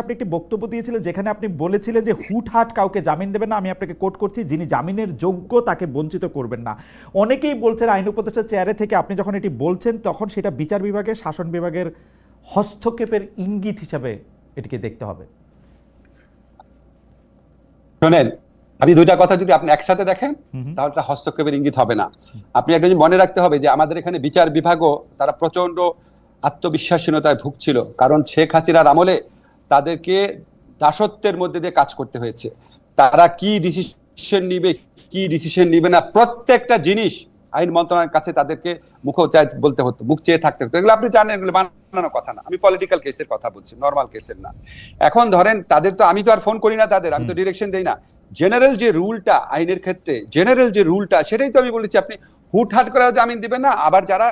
আপনি একটি বক্তব্য দিয়েছিলেন যেখানে আপনি বলেছিলেন যে হুটহাট কাউকে জামিন দেবেন না। আমি আপনাকে কোট করছি, যিনি জামিনের যোগ্য তাকে বঞ্চিত করবেন না। অনেকেই বলছেন আইন উপদেষ্টার চেয়ারে থেকে আপনি যখন এটি বলছেন তখন সেটা বিচার বিভাগের, শাসন বিভাগের হস্তক্ষেপের ইঙ্গিত হিসাবে এটিকে দেখতে হবে। শোনেন, আপনি দুইটা কথা যদি আপনি একসাথে দেখেন তাহলে হস্তক্ষেপের ইঙ্গিত হবে না। আপনি একটা জিনিস মনে রাখতে হবে যে আমাদের এখানে বিচার বিভাগও তারা প্রচন্ড আত্মবিশ্বাসহীনতায় ভুগছিল, কারণ শেখ হাসিনার আমলে তাদেরকে দাসত্বের মধ্যে দিয়ে কাজ করতে হয়েছে। তারা কি ডিসিশন নিবে না প্রত্যেকটা জিনিস আইন মন্ত্রণালয়ের কাছে তাদেরকে বলতে হতো, মুখ চেয়ে থাকতে হতো। এগুলো আপনি জানেন, এগুলো বানানো কথা না। আমি পলিটিক্যাল কেসের কথা বলছি, নর্মাল কেসের না। এখন ধরেন তাদের তো, আমি তো আর ফোন করি না তাদের, আমি তো ডিরেকশন দেই না। জেনারেল যে রুলটা আইনের ক্ষেত্রে, জেনারেল যে রুলটা, সেটাই তো আমি বলেছি। আপনি হুটহাট করে জামিন দিবেন না, আবার যারা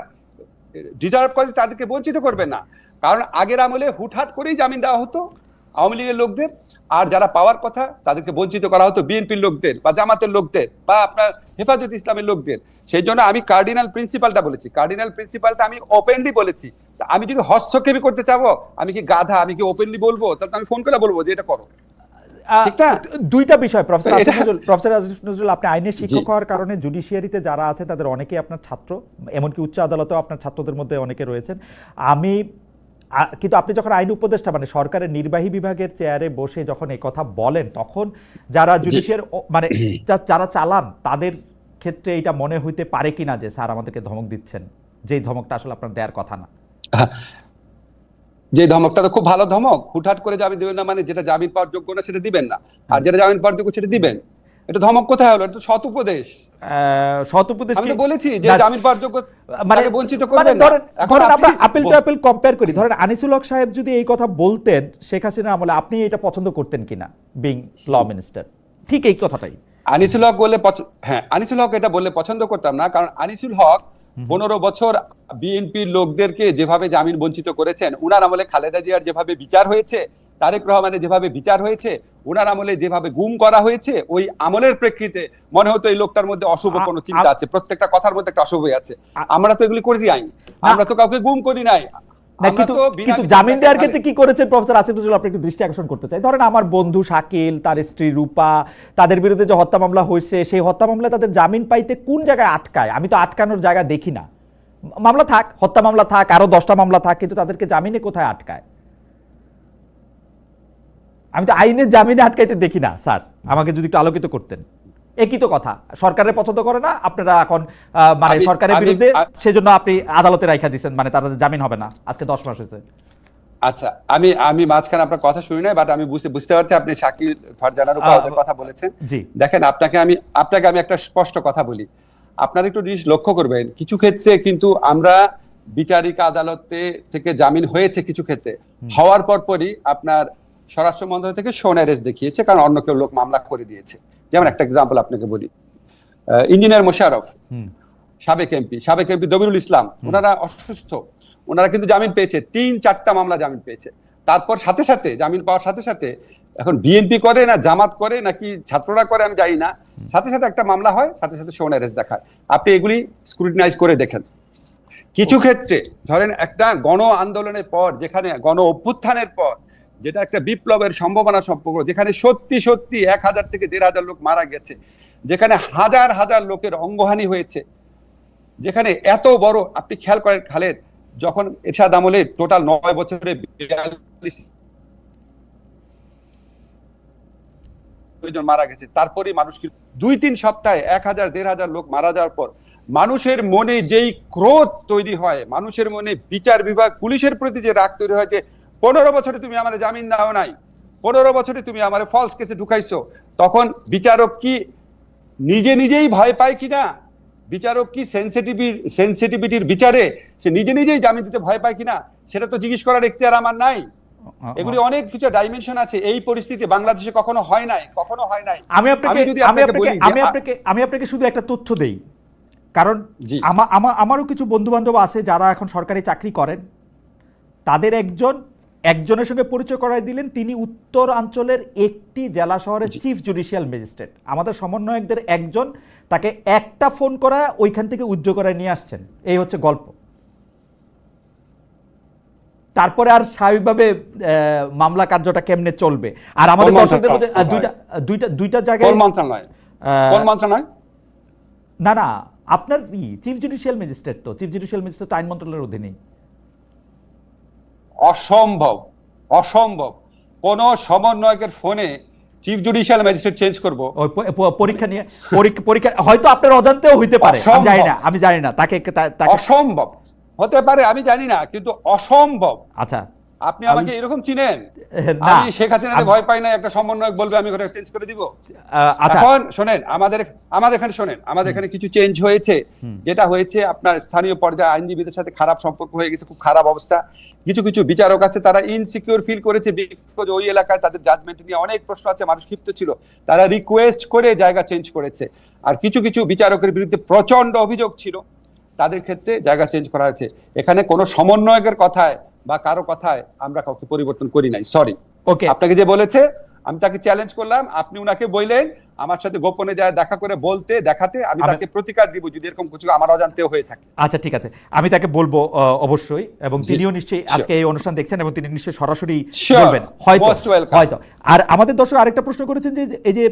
ডিজার্ভ করে তাদেরকে বঞ্চিত করবেন না। কারণ আগের আমলে হুটহাট করেই জামিন দেওয়া হতো আওয়ামী লীগের লোকদের, আর যারা পাওয়ার কথা তাদেরকে বঞ্চিত করা হতো বিএনপির লোকদের বা জামাতের লোকদের বা আপনার হেফাজত ইসলামের লোকদের। সেই জন্য আমি কার্ডিনাল প্রিন্সিপালটা বলেছি, কার্ডিনাল প্রিন্সিপালটা আমি ওপেনলি বলেছি। আমি যদি হস্তক্ষেপ করতে চাবো, আমি কি গাধা? আমি কি ওপেনলি বলবো? তাহলে আমি ফোন করে বলবো যে এটা করো। দুইটা বিষয় প্রফেসর আসিফ নজরুল, আপনি আইনের শিক্ষক হওয়ার কারণে জুডিশিয়ারিতে যারা আছে তাদের অনেকেই আপনার ছাত্র, এমনকি উচ্চ আদালতেও আপনার ছাত্রদের মধ্যে অনেকে রয়েছেন। কিন্তু আপনি যখন আইন উপদেষ্টা মানে সরকারের নির্বাহী বিভাগের চেয়ারে বসে যখন এই কথা বলেন, তখন যারা জুডিশিয়ার মানে যারা চালান তাদের ক্ষেত্রে এটা মনে হইতে পারে কিনা যে স্যার আমাদেরকে ধমক দিচ্ছেন, যেই ধমকটা আসলে আপনার দেওয়ার কথা না। যে ধমকটা তো খুব ভালো ধমক। হুটহাট করে জামিন দিবেন না মানে যেটা জামিন পাওয়ার যোগ্য না সেটা দিবেন না, আর যেটা জামিন পাওয়ার যোগ্য সেটা দিবেন। এটা ধমক কোথায় হলো? এটা তো সৎ উপদেশ। আমি তো বলেছি যে জামিন পাওয়ার যোগ্য মানে বঞ্চিত করবেন না। এখন আমরা আপিল টু আপিল কম্পেয়ার করি। ধরেন আনিসুল হক সাহেব যদি এই কথা বলতেন শেখ হাসিনার আমলে, আপনি এটা পছন্দ করতেন কিনা বিং ল মিনিস্টার? ঠিক এই কথাটাই আনিসুল হক বললে, হ্যাঁ আনিসুল হক এটা বললে পছন্দ করতাম না, কারণ আনিসুল হক 15 বছর বিএনপির লোকদেরকে যেভাবে জামিন বঞ্চিত করেছেন, উনার আমলে খালেদা জিয়ার যেভাবে বিচার হয়েছে, তারেক রহমানের যেভাবে বিচার হয়েছে, উনার আমলে যেভাবে গুম করা হয়েছে, ওই আমলের প্রেক্ষিতে মনে হতো এই লোকটার মধ্যে অশুভ কোনো চিন্তা আছে, প্রত্যেকটা কথার মধ্যে একটা অশুভ আছে। আমরা তো এগুলি করে দিই, আমরা তো কাউকে গুম করি নাই। কিন্তু জামিন দেওয়ার ক্ষেত্রে কি করেছেন প্রফেসর আসিফ নজরুল, আপনি একটু দৃষ্টি আকর্ষণ করতে চাই। ধরেন আমার বন্ধু শাকিল, তার স্ত্রী রূপা, তাদের বিরুদ্ধে যে হত্যা মামলা হয়েছে, সেই হত্যা মামলায় তাদের জামিন পাইতে কোন জায়গায় আটকায়? আমি তো আটকানোর জায়গা দেখি না। মামলা থাক, হত্যা মামলা থাক, আরো 10টা মামলা থাক, কিন্তু তাদেরকে জামিনে কোথায় আটকায়? আমি তো আইনের জামিনে আটকাইতে দেখি না স্যার, আমাকে যদি একটু আলোকিত করতেন। একই তো কথা, সরকারের পছন্দ করে না আপনারা এখন মানে সরকারের বিরুদ্ধে, সেজন্য আপনি আদালতে রাইখা দিচ্ছেন, মানে তাদের জামিন হবে না। আজকে 10 মাস হয়েছে। আচ্ছা, আমি মাঝখানে আপনার কথা শুনি নাই, বাট আমি বুঝতে পারছি আপনি শাকিল ফারজানার উপর কথা বলেছেন। দেখেন, আপনাকে আমি একটা স্পষ্ট কথা বলি। আপনারা একটু জিনিস লক্ষ্য করবেন, কিছু ক্ষেত্রে কিন্তু আমরা বিচারিক আদালতে থেকে জামিন হয়েছে, কিছু ক্ষেত্রে হওয়ার পরই আপনার স্বরাষ্ট্র মন্ত্রণালয় থেকে শোন অ্যারেস্ট দেখিয়েছে, কারণ অন্য কেউ লোক মামলা করে দিয়েছে। যেমন একটা এক্সাম্পল আপনাকে বলি, ইঞ্জিনিয়ার মোশাররফ, সাবেক এমপি দবিরুল ইসলাম, ওনারা অসুস্থ, ওনারা কিন্তু জামিন পেয়েছে, 3-4টা মামলা জামিন পেয়েছে। তারপর সাথে সাথে জামিন পাওয়ার সাথে সাথে, এখন বিএনপি করে না জামাত করে নাকি ছাত্ররা করে আমি জানি না, সাথে সাথে একটা মামলা হয়, সাথে সাথে শোন অ্যারেস্ট দেখায়। আপনি এগুলি স্ক্রুটিনাইজ করে দেখেন। কিছু ক্ষেত্রে ধরেন একটা গণ আন্দোলনের পর, যেখানে গণ অভ্যুত্থানের পর, যেটা একটা বিপ্লবের সম্ভাবনা সম্পর্ক, যেখানে সত্যি 1000 থেকে 1500 লোক মারা গেছে, যেখানে হাজার হাজার লোকের অঙ্গহানি হয়েছে, যেখানে এত বড়, আপনি খেয়াল করেন খালেদ, যখন এরশাদ আমলে টোটাল 9 বছরে 42 জন মারা গেছে, তারপরে মানুষ 2-3 সপ্তাহে 1000-1500 লোক মারা যাওয়ার পর মানুষের মনে যেই ক্রোধ তৈরি হয়, মানুষের মনে বিচার বিভাগ পুলিশের প্রতি যে রাগ তৈরি হয়, যে 15 বছরে তুমি আমার জামিন দাও নাই, 15 বছরে তুমি আমার ফলস কেসে ঢুকাইছো, তখন বিচারক কি নিজেই ভয় পায় কিনা, বিচারক কি সেনসিটিভিটির বিচারে সে নিজেই জামিন দিতে ভয় পায় কিনা, সেটা তো জিজ্ঞেস করার এখতিয়ার আমার নাই। এগুলি অনেক কিছু ডাইমেনশন আছে। এই পরিস্থিতি বাংলাদেশে কখনো হয় নাই। আমি আপনাকে শুধু একটা তথ্য দেই, কারণ আমারও কিছু বন্ধু বান্ধব আছে যারা এখন সরকারি চাকরি করেন। তাদের একজনের সঙ্গে পরিচয় করাই দিলেন, তিনি উত্তরাঞ্চলের একটি জেলা শহরের চিফ জুডিশিয়াল ম্যাজিস্ট্রেট। আমাদের সমন্বয়কদের একজন তাকে একটা ফোন করা ওইখান থেকে উজ্জ্ব করায় নিয়ে আসছেন। এই হচ্ছে গল্প। তারপরে আর স্বাভাবিকভাবে মামলা কার্যটা কেমনে চলবে? আর আমাদের দর্শকদের মধ্যে দুইটা জায়গায় কোন মন্ত্রণালয় না না, আপনার চিফ জুডিশিয়াল ম্যাজিস্ট্রেট, তো চিফ জুডিশিয়াল ম্যাজিস্ট্রেট আইন মন্ত্রণালয়ের অধীনেই। অসম্ভব কোন সমন্বয়কের ফোনে চিফ জুডিশিয়াল ম্যাজিস্ট্রেট চেঞ্জ করব? পরীক্ষা নিয়ে পরীক্ষা হয়তো আপনার অজান্তেও হইতে পারে, আমি জানি না তাকে অসম্ভব হতে পারে, আমি জানি না, কিন্তু অসম্ভব। আচ্ছা, আপনি আমাকে এরকম চিনেন? আমি শেখ হাসিনাকে ভয় পাই না, একটা সমন্বয়ক বলবে আমি ঘরে চেঞ্জ করে দিব। এখন শোনেন, আমাদের এখানে কিছু চেঞ্জ হয়েছে। যেটা হয়েছে, আপনার স্থানীয় পর্যায়ে আইনজীবীদের সাথে খারাপ সম্পর্ক হয়ে গেছে, খুব খারাপ অবস্থা। কিছু কিছু বিচারক আছে, তারা ইনসিকিউর ফিল করেছে, বিকজ ওই এলাকায় তাদের জাজমেন্ট নিয়ে অনেক প্রশ্ন আছে, মানুষ ক্ষিপ্ত ছিল, তারা রিকোয়েস্ট করে জায়গা চেঞ্জ করেছে। আর কিছু কিছু বিচারকের বিরুদ্ধে প্রচন্ড অভিযোগ ছিল, তাদের ক্ষেত্রে জায়গা চেঞ্জ করা হয়েছে। এখানে কোনো সমন্বয়কের কথায় বা কারো কথায় আমরা কাউকে পরিবর্তন করি নাই। সরি, আপনাকে যে বলেছে আমি তাকে চ্যালেঞ্জ করলাম, আপনি উনাকে বললেন আমার সাথে গোপনে যায় দেখা করে বলতে দেখাতে, আমি তাকে প্রতিকার দিব যদি এরকম কিছু আমার অজান্তেও হয়ে থাকে। আচ্ছা ঠিক আছে, আমি তাকে বলবো অবশ্যই, এবং তিনিও নিশ্চয়ই আজকে এই অনুষ্ঠান দেখছেন এবং তিনি নিশ্চয়ই সরাসরি বলবেন হয়তো। আর আমাদের দর্শক আরেকটা প্রশ্ন করেছেন যে এই যে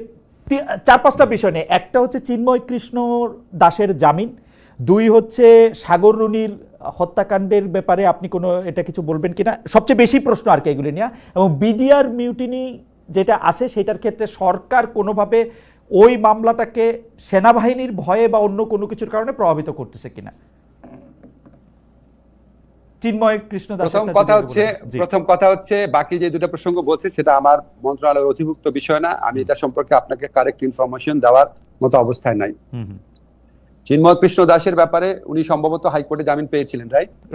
4-5টা বিষয় নিয়ে, একটা হচ্ছে চিন্ময় কৃষ্ণ দাসের জামিন, 2 হচ্ছে সাগর রুনির হত্যাকাণ্ডের ব্যাপারে আপনি কোনো এটা কিছু বলবেন কিনা, সবচেয়ে বেশি প্রশ্ন আর কি এগুলি নিয়ে, এবং বিডিআর মিউটিনি যেটা আসে সেটার ক্ষেত্রে সরকার কোনোভাবে ওই মামলাটাকে সেনাবাহিনীর ভয়ে বা অন্য কোনো কিছুর কারণে প্রভাবিত করতেছে কিনা। চিন্ময় কৃষ্ণ দাস, প্রথম কথা হচ্ছে বাকি যে দুটো প্রসঙ্গ বলছে সেটা আমার মন্ত্রণালয়ের অধিভুক্ত বিষয় না, আমি এটা সম্পর্কে আপনাকে কারেক্ট ইনফরমেশন দেওয়ার মতো অবস্থায় নাই। চিন্ময় কৃষ্ণ দাসের ব্যাপারে উনি সম্ভবত হাইকোর্টে জামিন পেয়েছিলেন,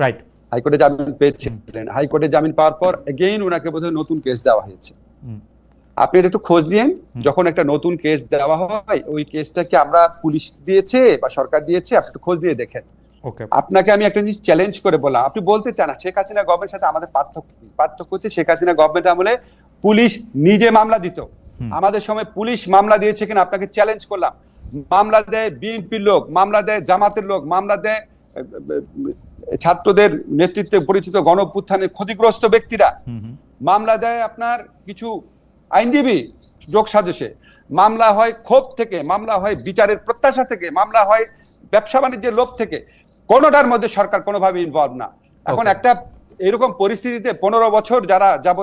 রাইট? হাইকোর্টে জামিন পেয়েছিলেন, হাইকোর্টে জামিন পাওয়ার পর এগেইন উনাকে বোধহয় নতুন কেস দেওয়া হয়েছে। আপনি একটু খোঁজ দিয়েন, যখন একটা নতুন কেস দেওয়া হয় ওই কেসটা কি আমরা পুলিশ দিয়েছে বা সরকার দিয়েছে, আপনি একটু খোঁজ দিয়ে দেখেন। আপনাকে আমি একটা জিনিস চ্যালেঞ্জ করে বললাম, আপনি বলতে চান না শেখ হাসিনা গভর্নমেন্টের সাথে আমাদের পার্থক্য হচ্ছে শেখ হাসিনা গভর্নমেন্ট আমলে পুলিশ নিজে মামলা দিত, আমাদের সময় পুলিশ মামলা দিয়েছে কিনা আপনাকে চ্যালেঞ্জ করলাম। মামলা দেয় বিএনপির লোক, মামলা দেয় জামাতের লোক, মামলা দেয় ছাত্রদের নেতৃত্বে পরিচিত গণঅভ্যুত্থানের ক্ষতিগ্রস্ত ব্যক্তিরা, মামলা দেয় আপনার কিছু আইনজীবী যোগ সাজসে, মামলা হয় ক্ষোভ থেকে, মামলা হয় বিচারের প্রত্যাশা থেকে, মামলা হয় ব্যবসা বাণিজ্যের লোভ থেকে, কোনোটার মধ্যে সরকার কোনোভাবে ইনভলভ না। এখন একটা এরকম পরিস্থিতিতে 15 বছর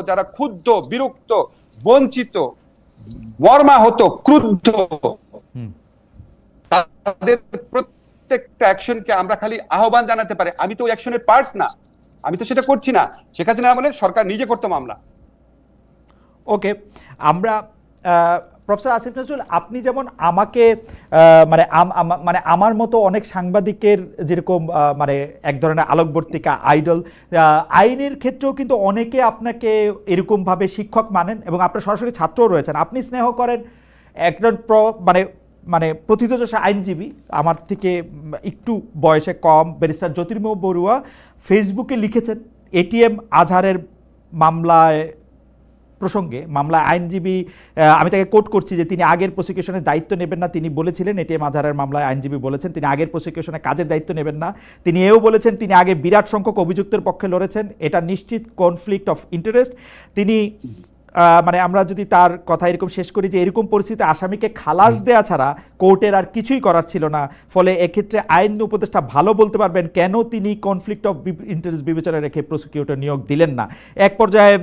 যারা ক্ষুব্ধ, বিরক্ত, বঞ্চিত, মর্মাহত, ক্রুদ্ধ, তাদের প্রত্যেকটা অ্যাকশনকে আমরা খালি আহ্বান জানাতে পারি। আমি তো ওই অ্যাকশনের পার্ট না, আমি তো সেটা করছি না। শেখ হাসিনা আমলে সরকার নিজে করতো মামলা। ওকে, আমরা প্রফেসর আসিফ নজরুল, আপনি যেমন আমাকে মানে আমার মতো অনেক সাংবাদিকের যেরকম মানে এক ধরনের আলোকবর্তিকা আইডল, আইনের ক্ষেত্রেও কিন্তু অনেকে আপনাকে এরকমভাবে শিক্ষক মানেন এবং আপনার সরাসরি ছাত্রও রয়েছেন। আপনি স্নেহ করেন একজন মানে প্রথিতযশা আইনজীবী, আমার থেকে একটু বয়সে কম, ব্যারিস্টার জ্যোতির্ময় বড়ুয়া ফেসবুকে লিখেছেন এটিএম আজহারের মামলায় আইনজীবী, আমি তাকে কোট করছি যে তিনি আগের প্রসিকিউশনের দায়িত্ব নেবেন না। তিনি বলেছিলেন এটিএম আজহারের মামলায় আইনজীবী বলেছেন তিনি আগের প্রসিকিউশনের কাজের দায়িত্ব নেবেন না। তিনি এও বলেছেন তিনি আগে বিরাট সংখ্যক অভিযুক্তের পক্ষে লড়েছেন, এটা নিশ্চিত কনফ্লিক্ট অফ ইন্টারেস্ট। তিনি মানে আমরা যদি তার কথা এরকম শেষ করি যে এরকম পরিস্থিতিতে আসামিকে খালাস দেয়া ছাড়া কোর্টের আর কিছুই করার ছিল না, ফলে এক্ষেত্রে আইন উপদেষ্টা ভালো বলতে পারবেন কেন তিনি কনফ্লিক্ট অফ ইন্টারেস্ট বিবেচনা রেখে প্রসিকিউটর নিয়োগ দিলেন না। এক পর্যায়ে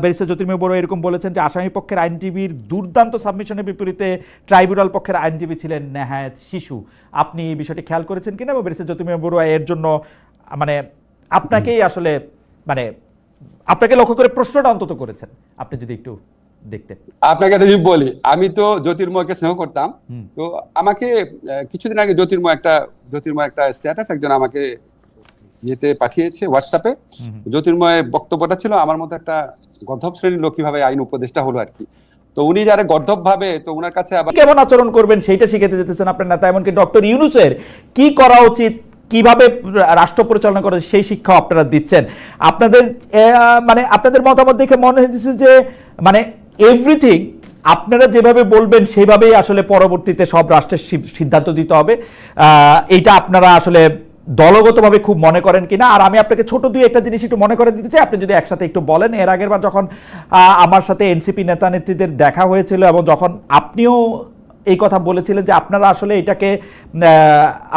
ব্যারিস্টার জ্যোতির্ময় বড়ুয়া এরকম বলেছেন যে আসামি পক্ষের আইনজীবীর দুর্দান্ত সাবমিশনের বিপরীতে ট্রাইব্যুনাল পক্ষের আইনজীবী ছিলেন নেহায়েত শিশু। আপনি এই বিষয়টি খেয়াল করেছেন কিনা, এবং ব্যারিস্টার জ্যোতির্ময় বড়ুয়া এর জন্য মানে আপনাকেই আসলে মানে আপনাকে লক্ষ্য করে প্রশ্নটা অন্তত করেছেন, আপনি যদি একটু দেখতেন। আপনাকে একটা জিনিস বলি, আমি তো জ্যোতির্ময়কে স্নেহ করতাম, তো আমাকে কিছুদিন আগে জ্যোতির্ময় একটা স্ট্যাটাস একজন আমাকে ইয়েতে পাঠিয়েছে হোয়াটসঅ্যাপে। জ্যোতির্ময়ের বক্তব্যটা ছিল আমার মতো একটা গর্ধব শ্রেণীর লোক কিভাবে আইন উপদেষ্টা হলো আর কি। তো উনি যারা গর্ধব ভাবে, তো ওনার কাছে আবার কেমন আচরণ করবেন সেইটা শিখাতে যেতেছেন আপনার নেতা, এমনকি ডক্টর ইউনূসের কি করা উচিত, কিভাবে রাষ্ট্র পরিচালনা করে সেই শিক্ষা আপনারা দিচ্ছেন। আপনাদের মানে আপনাদের মতামত দেখে মনে হচ্ছে যে মানে এভরিথিং আপনারা যেভাবে বলবেন সেভাবেই আসলে পরবর্তীতে সব রাষ্ট্রের সিদ্ধান্ত দিতে হবে, এইটা আপনারা আসলে দলগতভাবে খুব মনে করেন কিনা। আর আমি আপনাকে ছোট দুই একটা জিনিস একটু মনে করে দিতে চাই, আপনি যদি একসাথে একটু বলেন। এর আগের বার যখন আমার সাথে এনসিপি নেতা নেত্রীদের দেখা হয়েছিল এবং যখন আপনিও এই কথা বলেছিলেন যে আপনারা আসলে এটাকে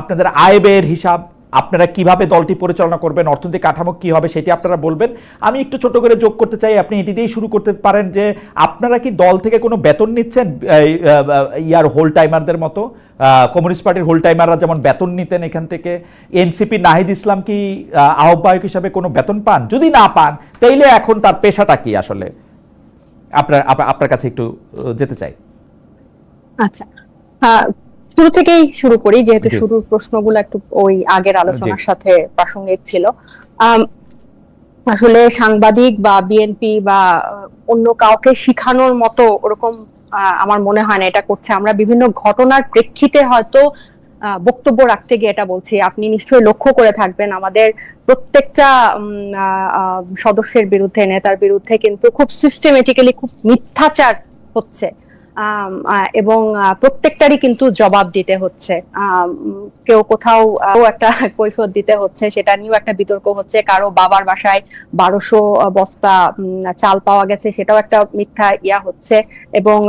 আপনাদের আয় ব্যয়ের হিসাব, আপনারা কিভাবে দলটি পরিচালনা করবেন, অর্থনৈতিক কাঠামো কি হবে সেটি আপনারা বলবেন। আমি একটু ছোট করে যোগ করতে চাই, আপনি এটি দিয়েই শুরু করতে পারেন যে আপনারা কি দল থেকে কোনো বেতন নিচ্ছেন ইয়ার হোল টাইমারদের মতো? কমিউনিস্ট পার্টির হোল টাইমাররা যেমন বেতন নিতেন এখান থেকে, এনসিপি নাহিদ ইসলাম কি আহ্বায়ক হিসাবে কোনো বেতন পান? যদি না পান তাইলে এখন তার পেশাটা কি আসলে? আপনার কাছে একটু যেতে চাই। আচ্ছা, শুরু থেকেই শুরু করি, যেহেতু শুরুর প্রশ্নগুলো একটু ওই আগের আলোচনার সাথে প্রাসঙ্গিক ছিল। আসলে সাংবাদিক বা বিএনপি বা অন্য কাউকে শিখানোর মতো ওরকম আমার মনে হয় না এটা করছে। আমরা বিভিন্ন ঘটনার প্রেক্ষিতে হয়তো বক্তব্য রাখতে গিয়ে এটা বলছি। আপনি নিশ্চয়ই লক্ষ্য করে থাকবেন আমাদের প্রত্যেকটা সদস্যের বিরুদ্ধে, নেতার বিরুদ্ধে কিন্তু খুব সিস্টেমেটিক্যালি খুব মিথ্যাচার হচ্ছে এবং প্রত্যেকটারই কিন্তু জবাব দিতে হচ্ছে। কেউ কোথাও একটা কৈফিয়ত দিতে হচ্ছে, সেটা নিয়েও একটা বিতর্ক হচ্ছে। কারো বাবার বাসায় 1200 বস্তা চাল পাওয়া গেছে, সেটাও একটা মিথ্যা ইয়া হচ্ছে। এবং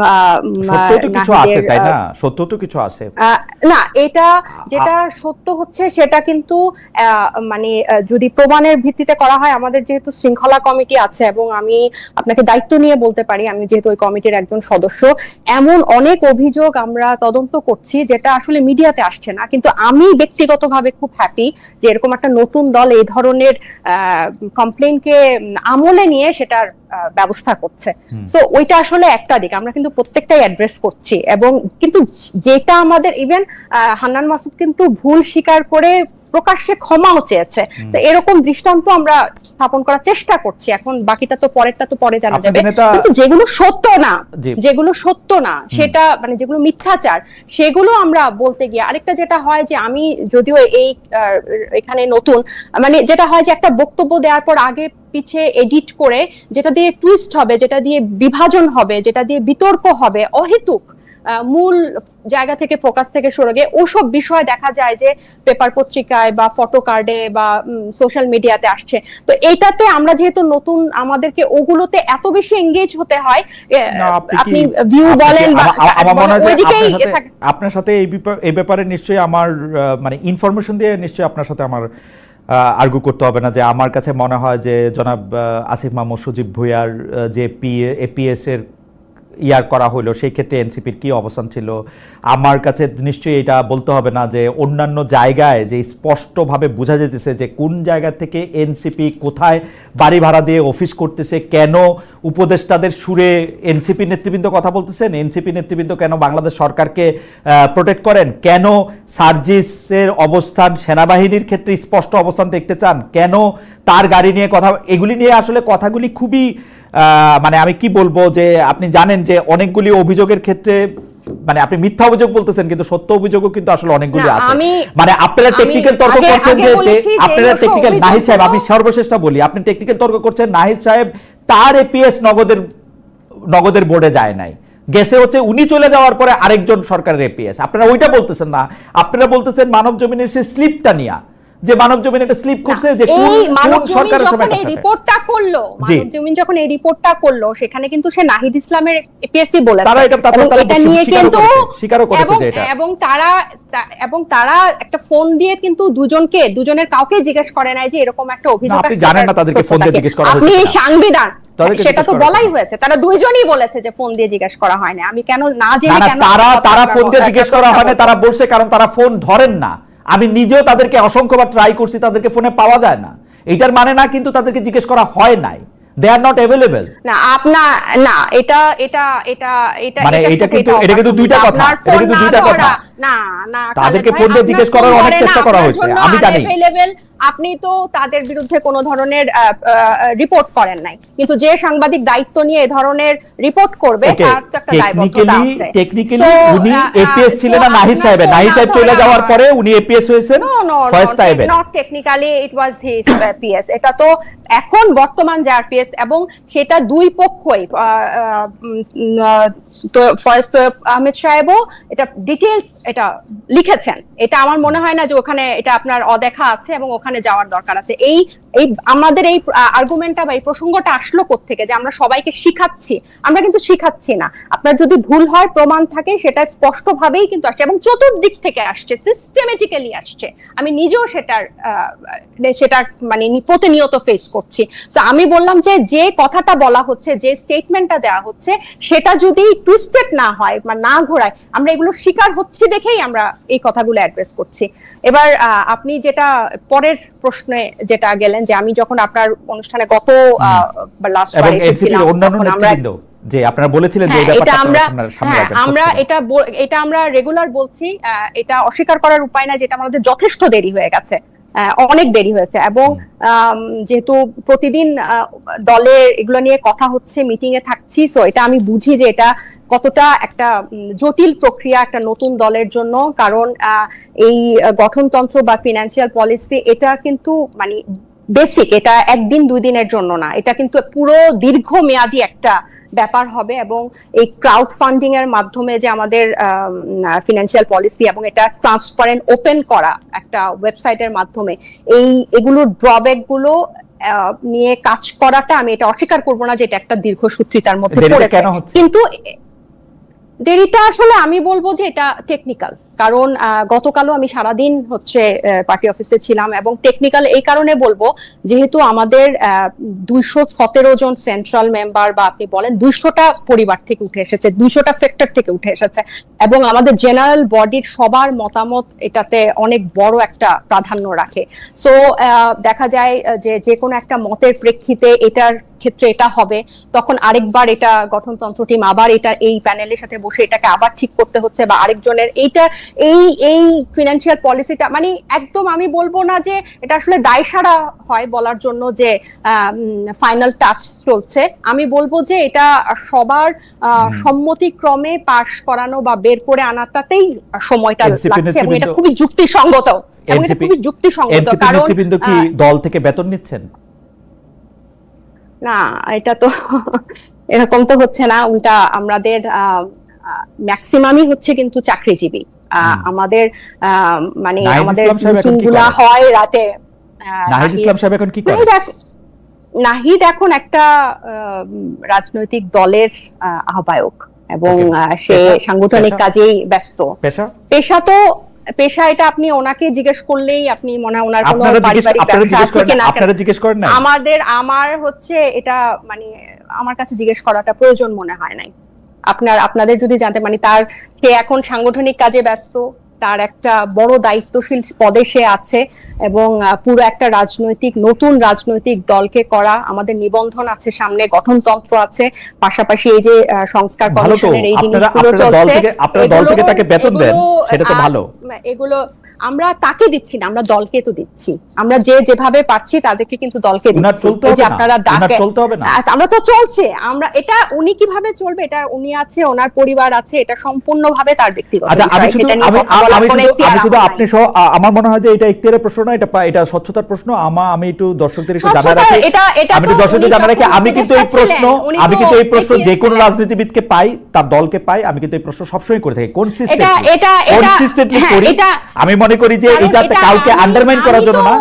সত্য তো কিছু আছে না, এটা যেটা সত্য হচ্ছে সেটা কিন্তু মানে যদি প্রমাণের ভিত্তিতে করা হয়, আমাদের যেহেতু শৃঙ্খলা কমিটি আছে এবং আমি আপনাকে দায়িত্ব নিয়ে বলতে পারি, আমি যেহেতু ওই কমিটির একজন সদস্য, এমন অনেক অভিযোগ আমরা তদন্ত করছি যেটা আসলে মিডিয়াতে আসছে না। কিন্তু আমি ব্যক্তিগতভাবে খুব হ্যাপি যে এরকম একটা নতুন দল এই ধরনের কমপ্লেইনকে আমলে নিয়ে সেটার ব্যবস্থা করছে। সো ওইটা আসলে একটা দিক, আমরা কিন্তু প্রত্যেকটাই অ্যাড্রেস করছি। এবং কিন্তু যেটা আমাদের ইভেন হান্নান মাসুদ কিন্তু ভুল স্বীকার করে প্রকাশ্যে ক্ষমাও চেয়েছে। তো এরকম দৃষ্টান্ত আমরা স্থাপন করার চেষ্টা করছি। এখন বাকিটা তো পরেরটা তো পরে জানা যাবে। কিন্তু যেগুলো সত্য না সেটা মানে যেগুলো মিথ্যাচার, সেগুলো আমরা বলতে গিয়ে আরেকটা যেটা হয় যে, আমি যদিও এখানে নতুন, মানে যেটা হয় যে একটা বক্তব্য দেওয়ার পর আগে পিছে এডিট করে যেটা দিয়ে টুইস্ট হবে, যেটা দিয়ে বিভাজন হবে, যেটা দিয়ে বিতর্ক হবে, অহেতুক মূল জায়গা থেকে ফোকাস থেকে সরে গিয়ে ওসব বিষয় দেখা যায় যে পেপার পত্রিকায় বা ফটো কার্ডে বা সোশ্যাল মিডিয়াতে আসছে। তো এইটাতে আমরা যেহেতু নতুন, আমাদেরকে ওগুলোতে এত বেশি এঙ্গেজ হতে হয়। আপনি ভিউ বলেন বা ওইদিকেই আপনার সাথে এই ব্যাপারে নিশ্চয়ই আমার মানে ইনফরমেশন দিয়ে নিশ্চয়ই আপনার সাথে আমার আর্গু করতে হবে না যে আমার কাছে মনে হয় যে জনাব আসিফ মাহমুদ সজীব ভুঁইয়ার যে এপিএস এর ইয়ার করা হলো সেই ক্ষেত্রে এনসিপির কি অবস্থান ছিল। আমার কাছে নিশ্চয়ই এটা বলতে হবে না যে অন্যান্য জায়গায় যে স্পষ্টভাবে বোঝা যেতেছে যে কোন জায়গা থেকে এনসিপি কোথায় বাড়ি ভাড়া দিয়ে অফিস করতেছে, কেন উপদেষ্টাদের সুরে এনসিপি নেতৃবৃন্দ কথা বলতেছেন, এনসিপি নেতৃবৃন্দ কেন বাংলাদেশ সরকারকে প্রোটেক্ট করেন, কেন সার্জিসের অবস্থান সেনাবাহিনীর ক্ষেত্রে স্পষ্ট অবস্থান দেখতে চান, কেন তার গাড়ি নিয়ে কথা, এগুলি নিয়ে আসলে কথাগুলি খুবই মানে আমি কি বলবো যে আপনি জানেন যে অনেকগুলি অভিযোগের ক্ষেত্রে মানে আপনি মিথ্যা অভিযোগ বলতেছেন কিন্তু সত্য অভিযোগও কিন্তু আসলে অনেকগুলি আছে। মানে আপনারা টেকনিক্যাল তর্ক করছেন যে আপনারা টেকনিক্যাল, নাহিদ সাহেব আমি সর্বশেষটা বলি, আপনি টেকনিক্যাল তর্ক করছেন নাহিদ সাহেব তার এপিএস নগদের বোর্ডে যায় নাই, গেছে হচ্ছে উনি চলে যাওয়ার পরে আরেকজন সরকারের এপিএস। আপনারা ওইটা বলতেছেন না, আপনারা বলতেছেন মানব জমিনের সেই স্লিপটা নিয়া, যে মানব জমিন একটা স্লিপ করছে যে কোন সরকারের সময় এই রিপোর্টটা করলো, মানব জমিন যখন এই রিপোর্টটা করলো সেখানে কিন্তু সে নাহিদ ইসলামের এপিএসসি বলেছে, তারা এটা নিয়ে কিন্তু স্বীকারও করেছে যে এটা, এবং তারা একটা ফোন দিয়ে কিন্তু দুজনের কাউকে জিজ্ঞেস করে নাই যে এরকম একটা অভিযোগ আছে। আপনি জানেন না তাদেরকে ফোন দিয়ে জিজ্ঞেস করা হয়েছে, আপনি সাংবিধান সেটা তো বলাই হয়েছে, তারা দুইজনই বলেছে যে ফোন দিয়ে জিজ্ঞেস করা হয় না। আমি কেন না জেনে কেন তারা ফোন দিয়ে জিজ্ঞেস করা হয় না, তারা বলছে কারণ তারা ফোন ধরেন না। আমি নিজেও তাদেরকে অসংখ্যবার ট্রাই করছি, তাদেরকে ফোনে পাওয়া যায় না, এটার মানে না কিন্তু তাদেরকে জিজ্ঞেস করা হয় নাই, they are not available। না না এটা মানে এটা কিন্তু দুইটা কথা, এটা কিন্তু দুইটা কথা। না তাদেরকে ফোন দিয়ে জিজ্ঞেস করার অনেক চেষ্টা করা হয়েছে, আমি জানি। আপনি তো তাদের বিরুদ্ধে কোনো ধরনের রিপোর্ট করেন নাই, কিন্তু যে সাংবাদিক দায়িত্ব নিয়ে এই ধরনের রিপোর্ট করবে তার তো একটা দায়বদ্ধতা আছে। টেকনিক্যালি উনি এপিএস ছিলেন না নাহিদ সাহেব চলে যাওয়ার পরে উনি এপিএস হয়েছেন ফার্স্ট টাইমে। Not technically it was his APS, এটা তো এখন বর্তমান যে আরপিএস, এবং সেটা দুই পক্ষই, তো ফার্স্ট আহমেদ সাহেবও এটা ডিটেইলস এটা লিখেছেন, এটা আমার মনে হয় না যে ওখানে এটা আপনার অদেখা আছে এবং ওখানে যাওয়ার দরকার আছে। এই আমাদের এই আর্গুমেন্টটা বা এই প্রসঙ্গটা আসলো কোত্থেকে যে আমরা সবাইকে শিখাচ্ছি? আমরা কিন্তু শিখাচ্ছি না। আপনার যদি ভুল হয়, প্রমাণ থাকে, সেটা স্পষ্টভাবেই কিন্তু আসছে এবং চতুর্দিক থেকে আসছে, সিস্টেমেটিক্যালি আসছে। আমি নিজেও সেটা মানে প্রতিনিয়ত ফেস করছি। তো আমি বললাম যে কথাটা বলা হচ্ছে, যে স্টেটমেন্টটা দেওয়া হচ্ছে, সেটা যদি টুইস্টেড না হয় বা না ঘোরায়, আমরা এগুলো শিকার হচ্ছি দেখেই আমরা এই কথাগুলো অ্যাড্রেস করছি। এবার আপনি যেটা পরের প্রশ্নে যেটা গেলেন, যে আমি যখন আপনার অনুষ্ঠানে গত লাস্টবার এসেছিলাম, যে আপনারা বলেছিলেন যে এটা আমরা রেগুলার বলছি, এটা অস্বীকার করার উপায় না, যেটা আমাদের যথেষ্ট দেরি হয়ে গেছে, অনেক দেরি হয়েছে। এবং যেহেতু প্রতিদিন দলে এগুলো নিয়ে কথা হচ্ছে, মিটিং এ থাকছি, সো এটা আমি বুঝি যে এটা কতটা একটা জটিল প্রক্রিয়া একটা নতুন দলের জন্য। কারণ এই গঠনতন্ত্র বা ফিনান্সিয়াল পলিসি এটা কিন্তু মানে বেসিক, এটা একদিন দুই দিনের জন্য না, এটা কিন্তু পুরো দীর্ঘমেয়াদী একটা ব্যাপার হবে। এবং এই ক্রাউড ফান্ডিং এর মাধ্যমে যে আমাদের ফিনান্সিয়াল পলিসি এবং এটা ট্রান্সপারেন্ট ওপেন করা একটা ওয়েবসাইটের মাধ্যমে এগুলোর ড্রব্যাক গুলো নিয়ে কাজ করাটা, আমি এটা অস্বীকার করবো না যে এটা একটা দীর্ঘসূত্রিতার মধ্যে পড়েছে। কিন্তু দেরিটা আসলে আমি বলবো যে এটা টেকনিক্যাল। কারণ গতকালও আমি সারাদিন পার্টি অফিসে ছিলাম, এবং টেকনিক্যাল এই কারণে বলবো, যেহেতু আমাদের 217 জন সেন্ট্রাল মেম্বার, বা আপনি বলেন 200টা পরিবার থেকে উঠে এসেছে, 200টা ফ্যাক্টর থেকে উঠে এসেছে, এবং আমাদের জেনারেল বডির সবার মতামত এটাতে অনেক বড় একটা প্রাধান্য রাখে। সো দেখা যায় যে কোনো একটা মতের প্রেক্ষিতে এটার ক্ষেত্রে এটা হবে, তখন আরেকবার এটা গঠনতন্ত্র টিম আবার এটা এই প্যানেলের সাথে বসে এটাকে আবার ঠিক করতে হচ্ছে, বা আরেকজনের এইটা এই ফিনান্সিয়াল পলিসিটা মানে একদম আমি বলবো না যে এটা আসলে দায়সারা হয় বলার জন্য যে ফাইনাল টাচ চলছে। আমি বলবো যে এটা সবার সম্মতিক্রমে পাশ করানো বা বের করে আনাটাতেই সময়টা লাগছে, এবং এটা খুবই যুক্তিসঙ্গত। কারণ কি দল থেকে বেতন নিচ্ছেন? না, এটা তো এরকম তো হচ্ছে না। উল্টা আমাদের ম্যাক্সিমামই হচ্ছে কিন্তু চাকরিজীবী। আমাদের মানে আমাদের মিটিংগুলো হয় রাতে। নাহিদ ইসলাম সাহেব এখন কি করেন? নাহিদ এখন একটা রাজনৈতিক দলের আহ্বায়ক, এবং সে সাংগঠনিক কাজেই ব্যস্ত। পেশা এটা আপনি ওনাকে জিজ্ঞেস করলেই আপনি মনে হয় ওনার কোনো পারিবারিক ব্যবসা আছে কিনা আপনারা জিজ্ঞেস করেন না? আমার এটা মানে আমার কাছে জিজ্ঞেস করাটা প্রয়োজন মনে হয় নাই। আপনাদের যদি জানতে, মানে সে এখন সাংগঠনিক কাজে ব্যস্ত, তার একটা বড় দায়িত্বশীল পদে সে আছে, এবং পুরো একটা নতুন রাজনৈতিক দলকে করা, আমাদের নিবন্ধন আছে সামনে, গঠনতন্ত্র আছে, পাশাপাশি এই যে সংস্কার কমিশনের এই জিনিসগুলো চলছে, আপনারা দল থেকে তাকে বেতন দেন, সেটা তো ভালো। এগুলো আমরা তাকে দিচ্ছি না, আমরা দলকে তো দিচ্ছি। আমরা যেভাবে পাচ্ছি তাদেরকে কিন্তু দলকে দিচ্ছি। যে আপনারা ডাকে, আমরা তো চলছে, আমরা এটা উনি কিভাবে চলবে, এটা উনি আছে, ওনার পরিবার আছে, এটা সম্পূর্ণভাবে তার ব্যক্তিগত বিষয়। আমি শুধু আপনি সহ আমার মনে হয় যে এটা ইখতিয়ারের প্রশ্ন না, এটা স্বচ্ছতার প্রশ্ন। আমি একটু দর্শকদের একটু জানা রাখি, আমি কিন্তু এই প্রশ্ন যে কোনো রাজনীতিবিদকে পাই, তার দলকে পাই, আমি কিন্তু এই প্রশ্ন সবসময় করে থাকি, কনসিস্টেন্টলি করি। আমি মনে করি যে এটা কাউকে আন্ডারমাইন করার জন্য না,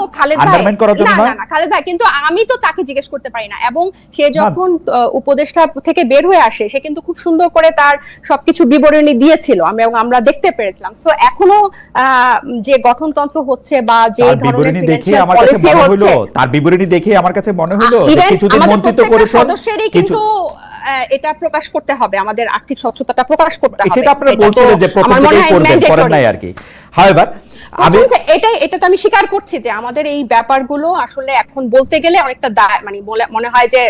খালেদ ভাই, কিন্তু আমি তো তাকে জিজ্ঞেস করতে পারি না। এবং সে যখন উপদেষ্টা থেকে বের হয়ে আসে, সে কিন্তু খুব সুন্দর করে তার সবকিছু বিবরণী দিয়েছিল, আমরা দেখতে পেরেছিলাম। সো এখনো যে গঠনতন্ত্র হচ্ছে বা যে ধরনের ফিনান্সিয়াল পলিসি হচ্ছে, তার বিবরণী দেখে আমার কাছে মনে হলো কিছুদিন মন্ত্রিত্ব পরিষদ সদস্যেরই কিন্তু এটা প্রকাশ করতে হবে, আমাদের আর্থিক স্বচ্ছতাটা প্রকাশ করতে হবে। সেটা আপনারা বলছিলেন যে প্রথম থেকেই করবেন, করেন নাই আর কি। হাউএভার এটা তো আমি স্বীকার করছি যে আমাদের এই ব্যাপারগুলো আসলে এখন বলতে গেলে অনেকটা মানে মনে হয় যে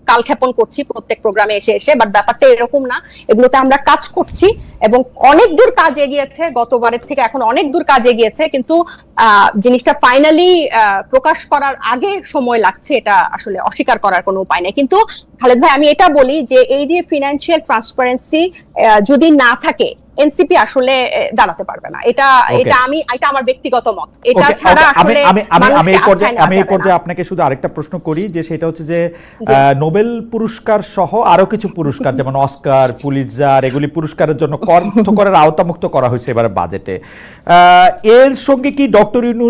কালক্ষেপণ করছি প্রত্যেক প্রোগ্রামে এসে এসে, বাট ব্যাপারটা এরকম না। এগুলোতে আমরা কাজ করছি এবং অনেক দূর কাজ এগিয়েছে, গতবারের থেকে এখন অনেক দূর কাজ এগিয়েছে, কিন্তু জিনিসটা ফাইনালি প্রকাশ করার আগে সময় লাগছে, এটা আসলে অস্বীকার করার কোনো উপায় নেই। কিন্তু খালেদ ভাই, আমি এটা বলি যে এই যে ফিনান্সিয়াল ট্রান্সপারেন্সি যদি না থাকে, এনসিপি আসলে দাঁড়াতে পারবে না। এটা আমার ব্যক্তিগত মত। এটা Okay, ছাড়া okay, আসলে আমি এই পর্যায়ে আপনাকে শুধু আরেকটা প্রশ্ন করি, যে সেটা হচ্ছে যে নোবেল পুরস্কার সহ আরো কিছু পুরস্কার যেমন অস্কার, পুলিৎজার, এগুলি পুরস্কারের জন্য কর মুক্ত করার আওতামুক্ত করা হয়েছে এবার বাজেটে। এর সঙ্গে কি ডক্টর ইউনূস